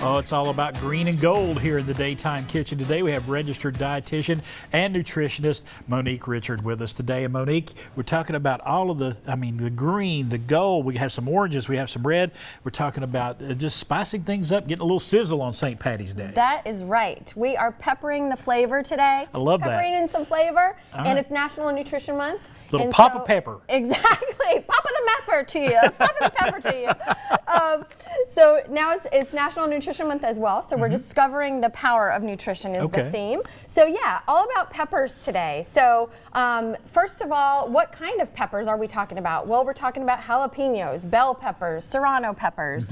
Oh, it's all about green and gold here in the Daytime Kitchen. Today we have registered dietitian and nutritionist Monique Richard with us today. And Monique, we're talking about all of the green, the gold. We have some oranges, we have some red. We're talking about just spicing things up, getting a little sizzle on St. Patty's Day. That is right. We are peppering the flavor today. I love that. Peppering in some flavor, all and right. It's National Nutrition Month. Little pop of pepper. Exactly. Pop of the pepper to you. Pop of the pepper to you. So now it's National Nutrition Month as well. So we're discovering the power of nutrition is the theme. So yeah, all about peppers today. So first of all, what kind of peppers are we talking about? Well, we're talking about jalapenos, bell peppers, serrano peppers.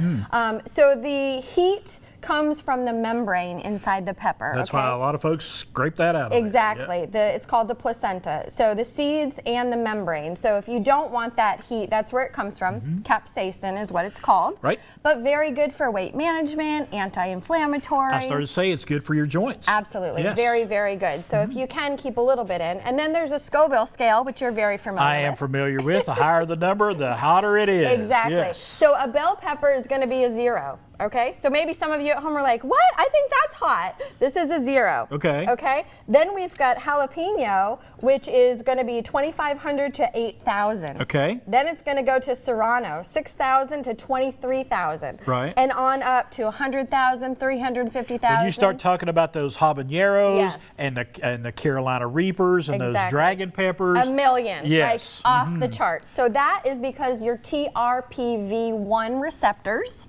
So the heat comes from the membrane inside the pepper. That's why a lot of folks scrape that out of it. Exactly. Yep. It's called the placenta. So the seeds and the membrane. So if you don't want that heat, that's where it comes from. Capsaicin is what it's called. Right. But very good for weight management, anti-inflammatory. I started to say it's good for your joints. Absolutely. Yes. Very, very good. So if you can, keep a little bit in. And then there's a Scoville scale, which you're very familiar with. I am familiar with. The higher the number, the hotter it is. Exactly. Yes. So a bell pepper is going to be a 0. Okay, so maybe some of you at home are like, what? I think that's hot. This is a 0. Okay. Okay, then we've got jalapeno, which is going to be 2,500 to 8,000. Okay. Then it's going to go to serrano, 6,000 to 23,000. Right. And on up to 100,000, 350,000. When you start talking about those habaneros and the Carolina Reapers and those dragon peppers. A million. Yes. Like off the charts. So that is because your TRPV1 receptors.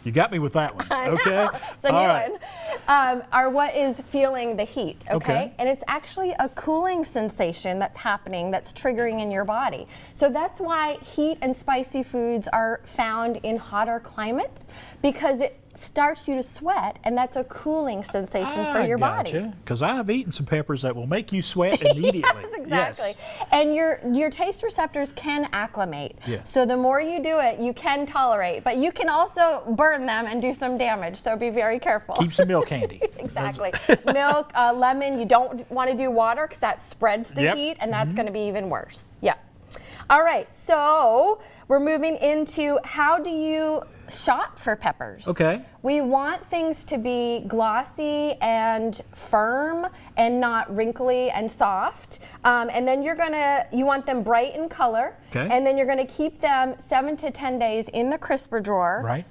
You got me with that one. Okay. It's a new one. Are what is feeling the heat, okay? And it's actually a cooling sensation that's happening, that's triggering in your body. So that's why heat and spicy foods are found in hotter climates, because it starts you to sweat, and that's a cooling sensation for your body. Because I've eaten some peppers that will make you sweat immediately. Yes, exactly. Yes. And your taste receptors can acclimate. Yes. So the more you do it, you can tolerate, but you can also burn them and do some damage. So be very careful. Keep some milk handy. Exactly. Milk, lemon. You don't want to do water because that spreads the heat, and that's going to be even worse. Yeah. All right. So we're moving into how do you shop for peppers. Okay. We want things to be glossy and firm and not wrinkly and soft. And then you want them bright in color. Okay. And then you're gonna keep them 7 to 10 days in the crisper drawer. Right.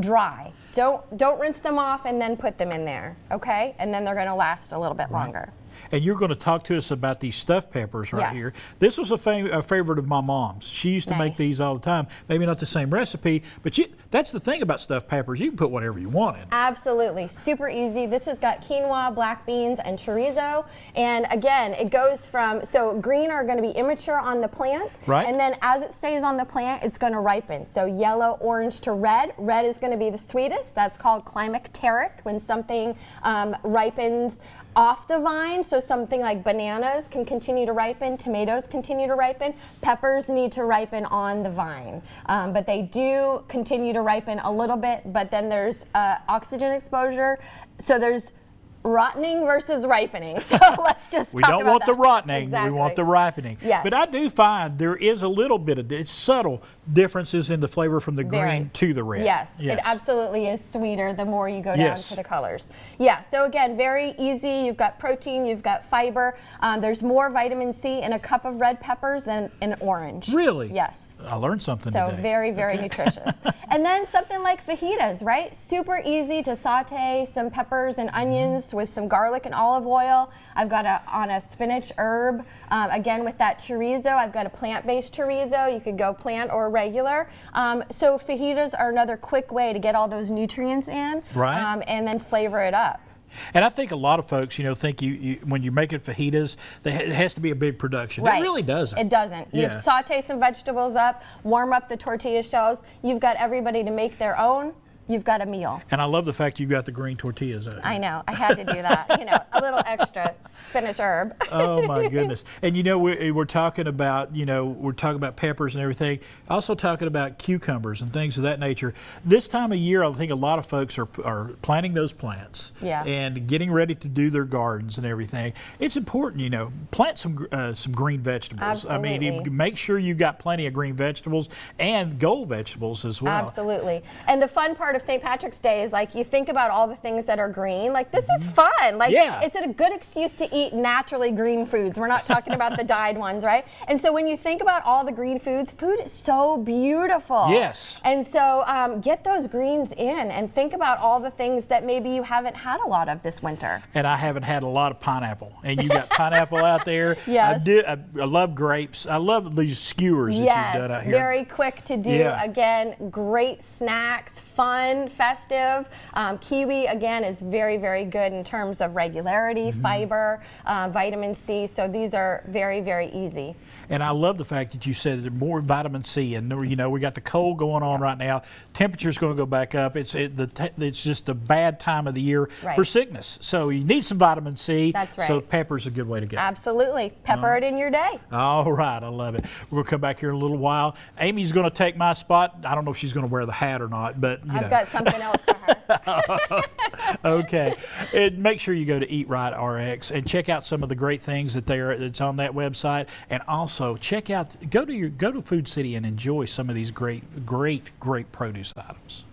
Dry. Don't rinse them off and then put them in there. Okay. And then they're gonna last a little bit longer. And you're going to talk to us about these stuffed peppers right here. This was a favorite of my mom's. She used to make these all the time. Maybe not the same recipe, but that's the thing about stuffed peppers. You can put whatever you want in. Absolutely. Super easy. This has got quinoa, black beans, and chorizo. And again, it goes from, so green are going to be immature on the plant. Right. And then as it stays on the plant, it's going to ripen. So yellow, orange to red. Red is going to be the sweetest. That's called climacteric, when something ripens off the vine. So something like bananas can continue to ripen, tomatoes continue to ripen, peppers need to ripen on the vine. But they do continue to ripen a little bit, but then there's oxygen exposure. So there's rottening versus ripening. So let's just talk about that. We don't want the rottening, we want the ripening. Yes. But I do find there is a little bit of subtle differences in the flavor from the green to the red. Yes, it absolutely is sweeter the more you go down to the colors. Yeah, so again, very easy. You've got protein, you've got fiber. There's more vitamin C in a cup of red peppers than in orange. Really? Yes. I learned something today. So very, very nutritious. And then something like fajitas, right? Super easy to saute some peppers and onions with some garlic and olive oil. I've got on a spinach herb. Again, with that chorizo, I've got a plant-based chorizo. You could go plant or regular. So fajitas are another quick way to get all those nutrients in, and then flavor it up. And I think a lot of folks, think when you're making fajitas, it has to be a big production. It really doesn't. It doesn't. You saute some vegetables up, warm up the tortilla shells. You've got everybody to make their own. You've got a meal. And I love the fact you've got the green tortillas out. I know. I had to do that. A little extra spinach herb. Oh my goodness. And we're talking about, peppers and everything. Also talking about cucumbers and things of that nature. This time of year, I think a lot of folks are planting those plants and getting ready to do their gardens and everything. It's important, plant some green vegetables. Absolutely. I mean, make sure you got plenty of green vegetables and gold vegetables as well. Absolutely. And the fun part of St. Patrick's Day is like, you think about all the things that are green. Like, this is fun. Like, it's a good excuse to eat naturally green foods. We're not talking about the dyed ones, right? And so when you think about all the green foods, food is so beautiful. Yes. And so get those greens in and think about all the things that maybe you haven't had a lot of this winter. And I haven't had a lot of pineapple. And you got pineapple out there. Yes. I love grapes. I love these skewers that you've done out here. Very quick to do. Again, great snacks, fun, festive. Kiwi, again, is very, very good in terms of regularity, fiber, vitamin C. So these are very, very easy. And I love the fact that you said that more vitamin C. And you know, we got the cold going on right now. Temperature's going to go back up. It's just a bad time of the year for sickness. So you need some vitamin C. That's right. So pepper's a good way to go. Absolutely. Pepper it in your day. All right. I love it. We're going to come back here in a little while. Amy's going to take my spot. I don't know if she's going to wear the hat or not, but you know. I've got something else for her. Okay. Make sure you go to Eat Right RX and check out some of the great things that's on that website, and also go to Food City and enjoy some of these great produce items.